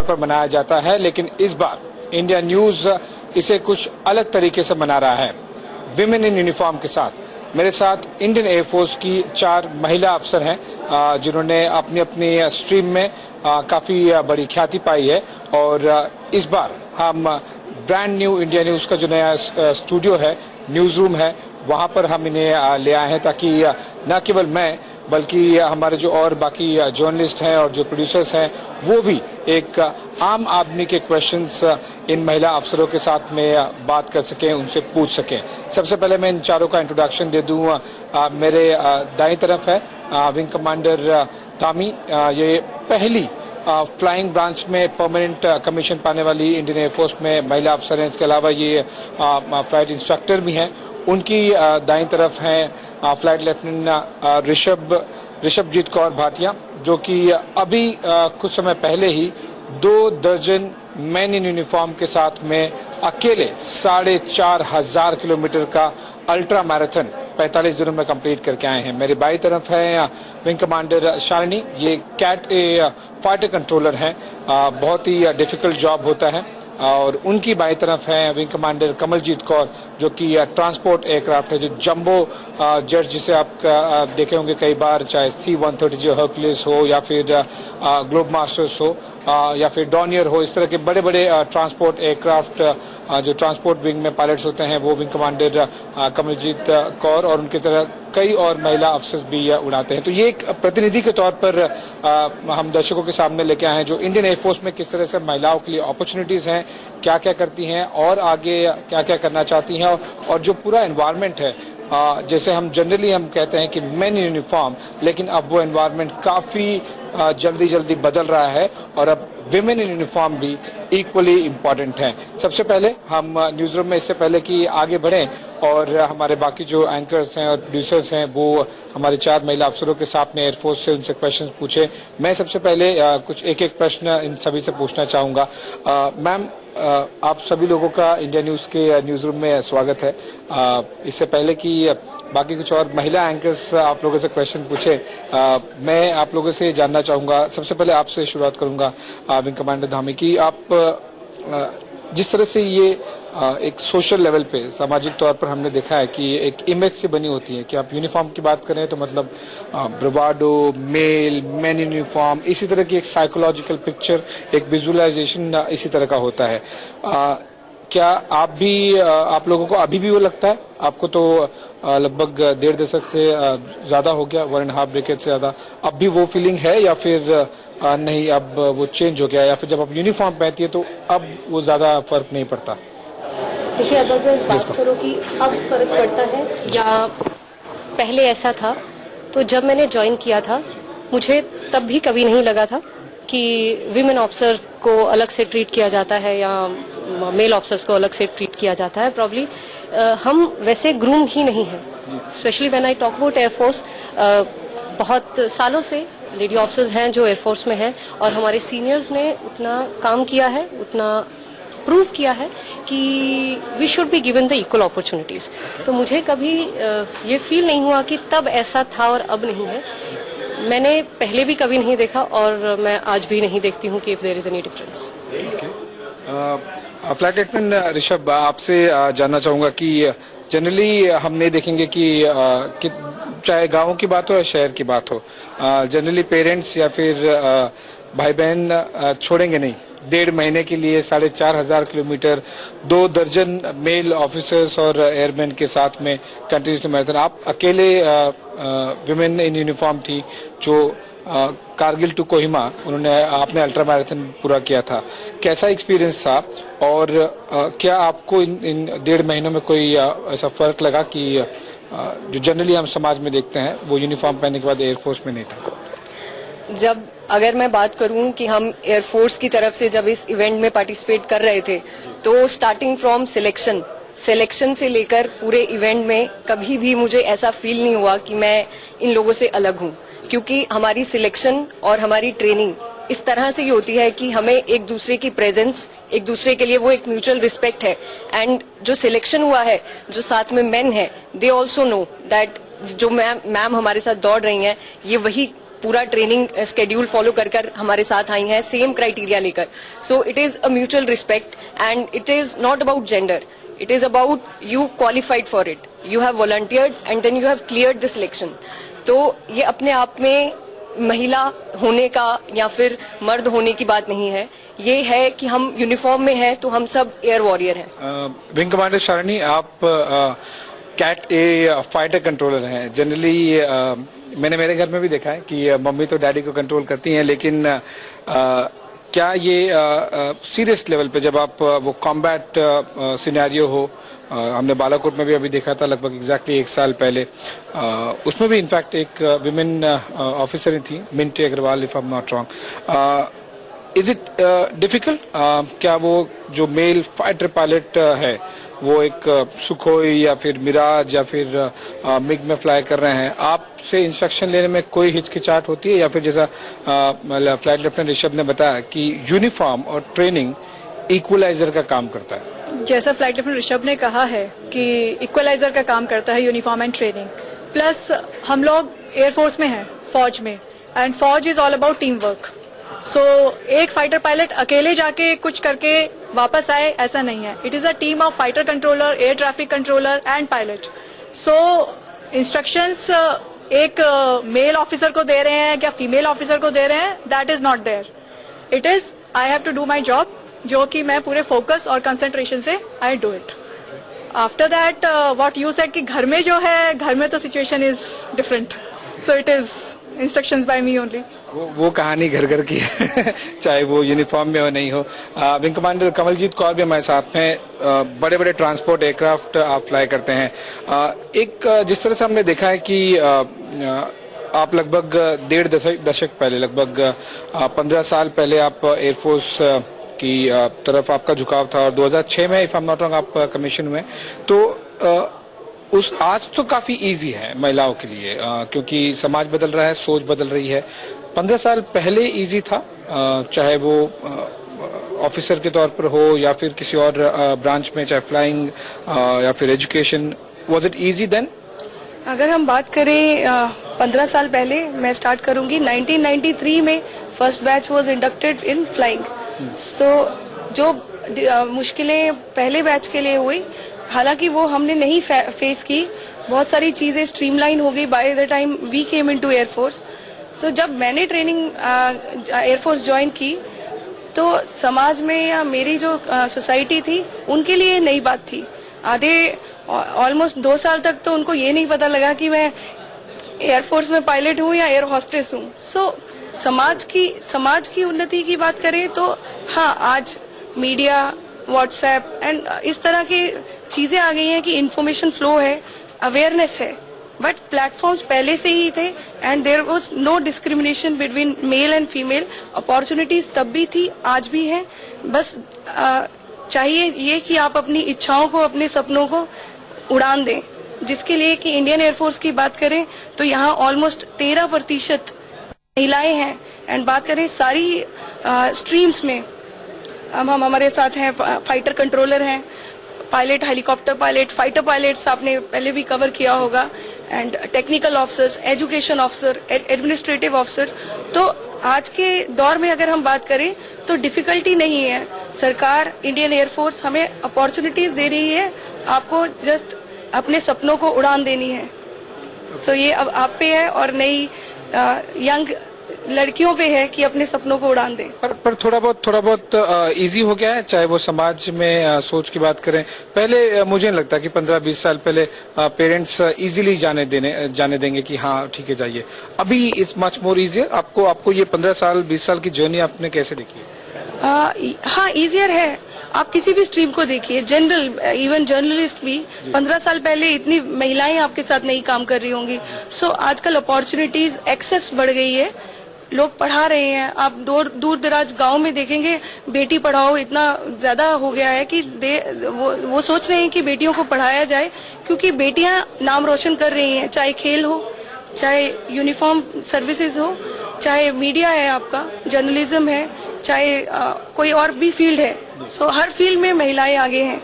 तौर पर मनाया जाता है, लेकिन इस बार इंडिया न्यूज इसे कुछ अलग तरीके से मना रहा है, विमेन इन यूनिफॉर्म के साथ। मेरे साथ इंडियन एयरफोर्स की 4 महिला अफसर हैं जिन्होंने अपनी अपनी स्ट्रीम में काफ़ी बड़ी ख्याति पाई है। और इस बार हम ब्रांड न्यू इंडिया न्यूज़ का जो नया स्टूडियो है, न्यूज़ रूम है, वहाँ पर हम इन्हें ले आए हैं ताकि न केवल मैं बल्कि हमारे जो और बाकी जर्नलिस्ट हैं और जो प्रोड्यूसर्स हैं वो भी एक आम आदमी के क्वेश्चंस इन महिला अफसरों के साथ में बात कर सकें, उनसे पूछ सकें। सबसे पहले मैं इन चारों का इंट्रोडक्शन दे दूं। मेरे दाईं तरफ है विंग कमांडर धामी। ये पहली फ्लाइंग ब्रांच में परमानेंट कमीशन पाने वाली इंडियन एयरफोर्स में महिला अफसर हैं। इसके अलावा ये फ्लाइट इंस्ट्रक्टर भी हैं। उनकी दाईं तरफ हैं फ्लाइट लेफ्टिनेंट ऋषभजीत कौर भाटिया, जो कि अभी कुछ समय पहले ही 2 दर्जन मैन इन यूनिफॉर्म के साथ में अकेले 4,500 किलोमीटर का अल्ट्रा मैराथन 45 दिनों में कंप्लीट करके आए हैं। मेरी बाई तरफ है विंग कमांडर शालिनी। ये कैट ए फाइटर कंट्रोलर हैं। बहुत ही डिफिकल्ट जॉब होता है। और उनकी बाई तरफ है विंग कमांडर कमलजीत कौर, जो कि ट्रांसपोर्ट एयरक्राफ्ट है, जो जंबो जेट जिसे आप देखे होंगे कई बार, चाहे C-130 जो हर्कुलिस हो या फिर ग्लोब मास्टर्स हो या फिर डॉनियर हो, इस तरह के बड़े बड़े ट्रांसपोर्ट एयरक्राफ्ट जो ट्रांसपोर्ट विंग में पायलट्स होते हैं, वो विंग कमांडर कमलजीत कौर और उनकी तरह कई और महिला अफसर भी उड़ाते हैं। तो ये एक प्रतिनिधि के तौर पर हम दर्शकों के सामने लेके आए हैं जो इंडियन एयरफोर्स में किस तरह से महिलाओं के लिए अपॉर्चुनिटीज हैं, क्या क्या करती हैं और आगे क्या क्या करना चाहती हैं। और जो पूरा एनवायरनमेंट है, जैसे हम जनरली हम कहते हैं कि मेन इन यूनिफॉर्म, लेकिन अब वो एनवायरनमेंट काफी जल्दी बदल रहा है और अब विमेन इन यूनिफॉर्म भी इक्वली इम्पोर्टेंट हैं। सबसे पहले हम न्यूज रूम में, इससे पहले कि आगे बढ़ें और हमारे बाकी जो एंकर्स हैं और प्रोड्यूसर्स हैं वो हमारे 4 महिला अफसरों के सामने एयरफोर्स से उनसे क्वेश्चंस पूछे, मैं सबसे पहले कुछ एक प्रश्न इन सभी से पूछना चाहूंगा। मैम, आप सभी लोगों का इंडिया न्यूज के न्यूज रूम में स्वागत है। इससे पहले कि बाकी कुछ और महिला एंकर्स आप लोगों से क्वेश्चन पूछे, मैं आप लोगों से जानना चाहूंगा, सबसे पहले आपसे शुरुआत करूंगा विंग कमांडर धामी की। आप जिस तरह से ये एक सोशल लेवल पे, सामाजिक तौर पर हमने देखा है कि एक इमेज से बनी होती है कि आप यूनिफॉर्म की बात करें तो मतलब bravado, male, man in uniform, इसी तरह की एक साइकोलॉजिकल पिक्चर, एक विजुअलाइजेशन इसी तरह का होता है। क्या आप भी, आप लोगों को अभी भी वो लगता है? आपको तो लगभग 1.5 दशक से ज्यादा हो गया, 1.5 डेकेड से ज्यादा, अब भी वो फीलिंग है या फिर नहीं, अब वो चेंज हो गया, या फिर जब आप यूनिफॉर्म पहनती है तो अब वो ज्यादा फर्क नहीं पड़ता? देखिए, अब अगर बात करो कि अब फर्क पड़ता है या पहले ऐसा था, तो जब मैंने ज्वाइन किया था मुझे तब भी कभी नहीं लगा था कि विमेन ऑफिसर को अलग से ट्रीट किया जाता है या मेल ऑफिसर्स को अलग से ट्रीट किया जाता है। प्रॉब्ली हम वैसे ग्रूम ही नहीं हैं। Specially when I talk about air force, बहुत सालों से लेडी ऑफिसर्स हैं जो एयरफोर्स में हैं और हमारे सीनियर्स ने उतना काम किया है, उतना प्रूव किया है कि we should be given the equal opportunities. तो मुझे कभी ये फील नहीं हुआ कि तब ऐसा था और अब नहीं है। मैंने पहले भी कभी नहीं देखा और मैं आज भी नहीं देखती हूँ कि if there is any difference. Flight lieutenant Rishabh, आपसे जानना चाहूंगा कि जनरली हम नहीं देखेंगे कि चाहे गांव की बात हो या शहर की बात हो, जनरली पेरेंट्स या फिर भाई बहन छोड़ेंगे नहीं 1.5 महीने के लिए 4,500 किलोमीटर 2 दर्जन मेल ऑफिसर्स और एयरमैन के साथ में कंटिन्यूसली मैराथन। आप अकेले विमेन इन यूनिफॉर्म थी जो कारगिल टू कोहिमा उन्होंने आपने अल्ट्रा मैराथन पूरा किया था। कैसा एक्सपीरियंस था और क्या आपको इन 1.5 महीनों में कोई ऐसा फर्क लगा कि जो जनरली हम समाज में देखते हैं वो यूनिफॉर्म पहनने के बाद एयरफोर्स में नहीं था? जब अगर मैं बात करूं कि हम एयरफोर्स की तरफ से जब इस इवेंट में पार्टिसिपेट कर रहे थे, तो स्टार्टिंग फ्रॉम सिलेक्शन से लेकर पूरे इवेंट में कभी भी मुझे ऐसा फील नहीं हुआ कि मैं इन लोगों से अलग हूं, क्योंकि हमारी सिलेक्शन और हमारी ट्रेनिंग इस तरह से ही होती है कि हमें एक दूसरे की प्रेजेंस, एक दूसरे के लिए वो एक म्यूचुअल रिस्पेक्ट है। एंड जो सिलेक्शन हुआ है, जो साथ में मेन है, दे ऑल्सो नो दैट जो मैम हमारे साथ दौड़ रही हैं, ये वही पूरा ट्रेनिंग स्केड्यूल फॉलो कर हमारे साथ आई हैं सेम क्राइटेरिया लेकर. सो it is a mutual respect and it is not about gender. It is about you qualified for it. You have volunteered and then you have cleared the selection. तो ये अपने आप में महिला होने का या फिर मर्द होने की बात नहीं है. ये है कि हम यूनिफॉर्म में हैं तो हम सब एयर वॉरियर हैं. विंग कमांडर शालिनी, आप कैट ए फाइटर कंट्रोलर हैं. जनरली मैंने मेरे घर में भी देखा है कि मम्मी तो डैडी को कंट्रोल करती हैं, लेकिन क्या ये सीरियस लेवल पे जब आप वो कॉम्बैट सिनेरियो हो, हमने बालाकोट में भी अभी देखा था लगभग एग्जैक्टली 1 साल पहले, उसमें भी इनफैक्ट एक विमेन ऑफिसर थी, Minty Agarwal, if I am not wrong. Is it difficult? क्या वो जो मेल फाइटर पायलट है वो एक सुखोई या फिर मिराज या फिर मिग में फ्लाई कर रहे हैं, आपसे इंस्ट्रक्शन लेने में कोई हिचकिचाहट होती है, या फिर जैसा फ्लाइट लेफ्टिनेंट ऋषभ ने बताया कि यूनिफॉर्म और ट्रेनिंग इक्वलाइजर का काम करता है? जैसा फ्लाइट लेफ्टिनेंट ऋषभ ने कहा है कि इक्वलाइजर का काम करता है यूनिफॉर्म एंड ट्रेनिंग. प्लस हम लोग एयरफोर्स में हैं, फौज में, एंड फौज is all about team work. So एक फाइटर पायलट अकेले जाके कुछ करके वापस आए ऐसा नहीं है. It is a team of fighter controller, air traffic controller and pilot. So instructions एक मेल ऑफिसर को दे रहे हैं या फीमेल ऑफिसर को दे रहे हैं, that is not there. It is I have to do my job, जो कि मैं पूरे फोकस और कंसंट्रेशन से I do it. After that what you said कि घर में जो है, घर में तो situation is different. So it is instructions by me only. वो कहानी घर घर की है चाहे वो यूनिफॉर्म में हो नहीं हो. विंग कमांडर कमलजीत कौर भी हमारे साथ में. बड़े बड़े ट्रांसपोर्ट एयरक्राफ्ट आप फ्लाई करते हैं. एक जिस तरह से हमने देखा है कि आप लगभग 1.5 दशक पहले, लगभग 15 साल पहले आप एयरफोर्स की तरफ आपका झुकाव था और 2006 में if I am not wrong आप कमीशन हुए. तो उस आज तो काफी इजी है महिलाओं के लिए, क्योंकि समाज बदल रहा है, सोच बदल रही है. 15 साल पहले इजी था, चाहे वो ऑफिसर के तौर पर हो या फिर किसी और ब्रांच में, चाहे फ्लाइंग या फिर education. Was it easy then? अगर हम बात करें 15 साल पहले, मैं स्टार्ट करूंगी 1993 में first batch was inducted in flying. So जो मुश्किलें पहले बैच के लिए हुई, हालांकि वो हमने नहीं फेस की. बहुत सारी चीजें स्ट्रीमलाइन हो गई by the time we came into air force. So जब मैंने ट्रेनिंग एयरफोर्स ज्वाइन की तो समाज में या मेरी जो सोसाइटी थी उनके लिए नई बात थी. आधे ऑलमोस्ट 2 साल तक तो उनको ये नहीं पता लगा कि मैं एयरफोर्स में पायलट हूँ या एयर होस्टेस हूँ. सो समाज की उन्नति की बात करें तो हाँ, आज मीडिया, व्हाट्सएप एंड इस तरह की चीजें आ गई हैं कि इंफॉर्मेशन फ्लो है, अवेयरनेस है. बट प्लेटफॉर्म्स पहले से ही थे and there was no discrimination between male and female. Opportunities तब भी थी, आज भी हैं. बस चाहिए ये कि आप अपनी इच्छाओं को, अपने सपनों को उड़ान दें. जिसके लिए कि इंडियन एयरफोर्स की बात करें तो यहाँ ऑलमोस्ट 13% महिलाएं हैं. एंड बात करें सारी स्ट्रीम्स में, हम हमारे साथ हैं फाइटर कंट्रोलर हैं, pilot, helicopter pilot, fighter pilots आपने पहले भी कवर किया होगा, and technical officers, education officer, administrative officer. तो आज के दौर में अगर हम बात करें तो डिफिकल्टी नहीं है. सरकार, इंडियन एयरफोर्स हमें अपॉर्चुनिटीज दे रही है. आपको जस्ट अपने सपनों को उड़ान देनी है. सो ये अब आप पे है और नई यंग लड़कियों पे है कि अपने सपनों को उड़ान दें. पर थोड़ा बहुत इजी हो गया है, चाहे वो समाज में सोच की बात करें. पहले मुझे नहीं लगता कि 15-20 साल पहले पेरेंट्स इजीली जाने देंगे कि हाँ ठीक है जाइए. अभी इट्स मच मोर इजियर. आपको ये 15 साल 20 साल की जर्नी आपने कैसे देखी? हाँ, इजियर है. आप किसी भी स्ट्रीम को देखिए, जनरल, इवन जर्नलिस्ट भी 15 साल पहले इतनी महिलाएं आपके साथ नहीं काम कर रही होंगी. सो आजकल अपॉर्चुनिटीज, एक्सेस बढ़ गई है, लोग पढ़ा रहे हैं. आप दूर दराज गांव में देखेंगे बेटी पढ़ाओ इतना ज्यादा हो गया है कि वो सोच रहे हैं कि बेटियों को पढ़ाया जाए, क्योंकि बेटियां नाम रोशन कर रही हैं. चाहे खेल हो, चाहे यूनिफॉर्म सर्विसेज हो, चाहे मीडिया है आपका, जर्नलिज्म है, चाहे कोई और भी फील्ड है. सो हर फील्ड में महिलाएं आगे हैं.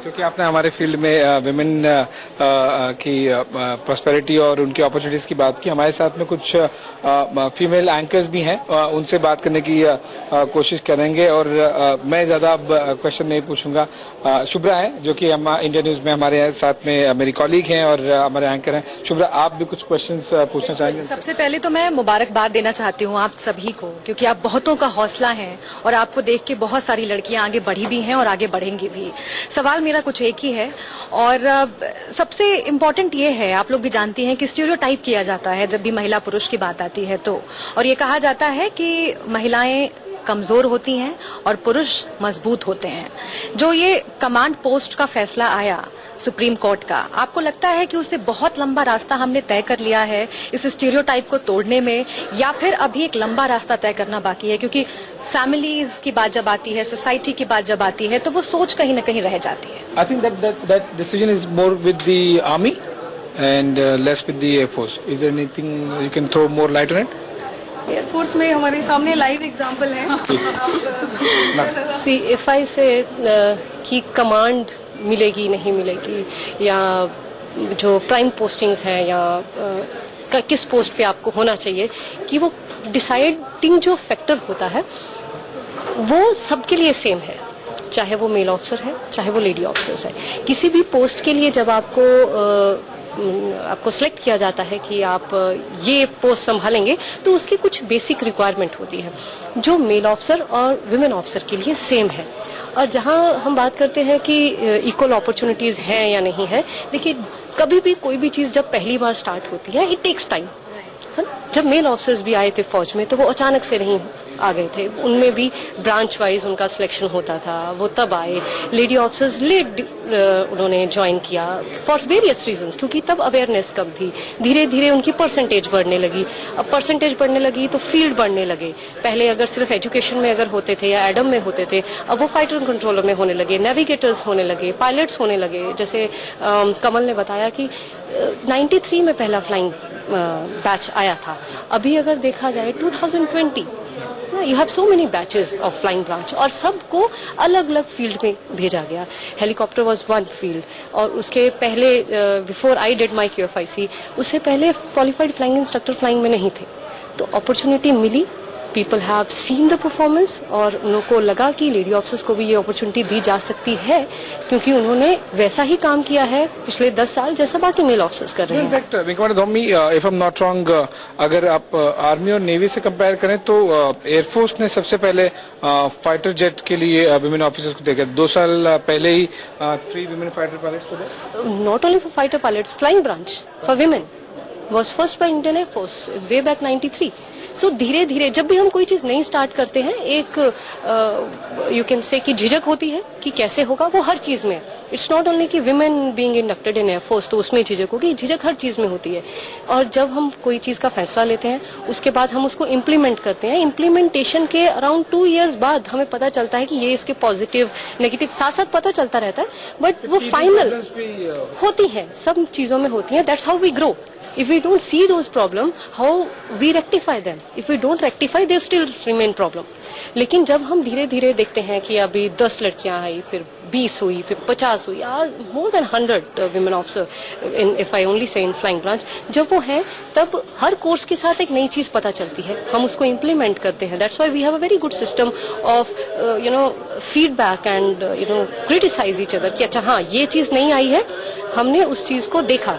क्योंकि आपने हमारे फील्ड में विमेन की प्रॉस्पेरिटी और उनकी अपॉर्चुनिटीज की बात की, हमारे साथ में कुछ फीमेल एंकर्स भी हैं, उनसे बात करने की कोशिश करेंगे। और मैं ज्यादा अब क्वेश्चन नहीं पूछूंगा। शुभ्रा है जो कि इंडिया न्यूज में हमारे साथ में मेरी कॉलीग हैं और हमारे एंकर हैं। शुभ्रा, आप भी कुछ क्वेश्चंस पूछना चाहेंगे? सबसे पहले तो मैं मुबारकबाद देना चाहती हूँ आप सभी को, क्योंकि आप बहुतों का हौसला हैं और आपको देख के बहुत सारी लड़कियां आगे बढ़ी भी हैं और आगे बढ़ेंगी भी। सवाल मेरा कुछ एक ही है और सबसे इम्पोर्टेंट ये है, आप लोग भी जानती हैं कि स्टीरियोटाइप किया जाता है जब भी महिला पुरुष की बात आती है तो, और ये कहा जाता है कि महिलाएं कमजोर होती हैं और पुरुष मजबूत होते हैं। जो ये कमांड पोस्ट का फैसला आया सुप्रीम कोर्ट का, आपको लगता है कि उससे बहुत लंबा रास्ता हमने तय कर लिया है इस स्टीरियोटाइप को तोड़ने में, या फिर अभी एक लंबा रास्ता तय करना बाकी है? क्योंकि फैमिलीज की बात जब आती है, सोसाइटी की बात जब आती है, तो वो सोच कहीं ना कहीं रह जाती है। I think that decision is more with the army and less with the air force. Is there anything you can throw more light on it? Air force में हमारे सामने लाइव एग्जाम्पल है। सी इफ आई से कि कमांड मिलेगी नहीं मिलेगी, या जो प्राइम पोस्टिंग्स हैं, या किस पोस्ट पे आपको होना चाहिए, कि वो डिसाइडिंग जो फैक्टर होता है वो सबके लिए सेम है, चाहे वो मेल ऑफिसर है चाहे वो लेडी ऑफिसर है। किसी भी पोस्ट के लिए जब आपको सिलेक्ट किया जाता है कि आप ये पोस्ट संभालेंगे, तो उसकी कुछ बेसिक रिक्वायरमेंट होती है जो मेल ऑफिसर और विमेन ऑफिसर के लिए सेम है। और जहां हम बात करते हैं कि इक्वल अपॉर्चुनिटीज हैं या नहीं है, देखिए कभी भी कोई भी चीज जब पहली बार स्टार्ट होती है, इट टेक्स टाइम। जब मेल ऑफिसर्स भी आए थे फौज में तो वो अचानक से नहीं आ गए थे, उनमें भी ब्रांच वाइज उनका सिलेक्शन होता था, वो तब आए। लेडी ऑफिसर्स लेट उन्होंने ज्वाइन किया फॉर वेरियस रीजंस, क्योंकि तब अवेयरनेस कम थी। धीरे धीरे उनकी परसेंटेज बढ़ने लगी, अब परसेंटेज बढ़ने लगी तो फील्ड बढ़ने लगे। पहले अगर सिर्फ एजुकेशन में अगर होते थे या एडम में होते थे, अब वो फाइटर कंट्रोलर में होने लगे, नेविगेटर्स होने लगे, पायलट्स होने लगे। जैसे कमल ने बताया कि 93 में पहला फ्लाइंग बैच आया था, अभी अगर देखा जाए 2020 you have so many batches of flying branch, और सबको अलग अलग फील्ड में भेजा गया। हेलीकॉप्टर वाज वन फील्ड, और उसके पहले before I did my QFIC, उससे पहले क्वालिफाइड फ्लाइंग इंस्ट्रक्टर फ्लाइंग में नहीं थे। तो अपॉर्चुनिटी मिली, people have seen the performance, और उनको लगा कि लेडी ऑफिसर्स को भी ये अपॉर्चुनिटी दी जा सकती है, क्योंकि उन्होंने वैसा ही काम किया है पिछले 10 साल जैसा बाकी मेल ऑफिसर्स कर रहे हैं। If I am not wrong, अगर आप आर्मी और नेवी से कंपेयर करें तो एयरफोर्स ने सबसे पहले फाइटर जेट के लिए विमेन ऑफिसर्स को देखा 2 साल पहले ही 3 विमेन फाइटर पायलट्स को दिया। Not only for fighter pilots, flying branch for women was first by Indian Air Force way back 93. सो धीरे धीरे जब भी हम कोई चीज नहीं स्टार्ट करते हैं, एक यू कैन से कि झिझक होती है कि कैसे होगा, वो हर चीज में। इट्स नॉट ओनली कि women being inducted in air force तो उसमें झिझक होगी, झिझक हर चीज में होती है। और जब हम कोई चीज का फैसला लेते हैं, उसके बाद हम उसको इम्प्लीमेंट करते हैं। इम्प्लीमेंटेशन के अराउंड 2 years बाद हमें पता चलता है कि ये इसके पॉजिटिव नेगेटिव साथ साथ पता चलता रहता है, बट वो फाइनल होती है, सब चीजों में होती है। That's how we grow. If we don't see those problem, how we rectify them? If we don't rectify, they still remain problem. लेकिन जब हम धीरे धीरे देखते हैं कि अभी 10 लड़कियां आई, फिर 20 हुई, फिर 50 हुई, more than 100 women officer in, if I only say in flying branch, जब वो है तब हर कोर्स के साथ एक नई चीज पता चलती है, हम उसको इम्प्लीमेंट करते हैं। That's why we have a very good system of feedback and criticize each other कि अच्छा हाँ ये चीज नहीं आई है, हमने उस चीज को देखा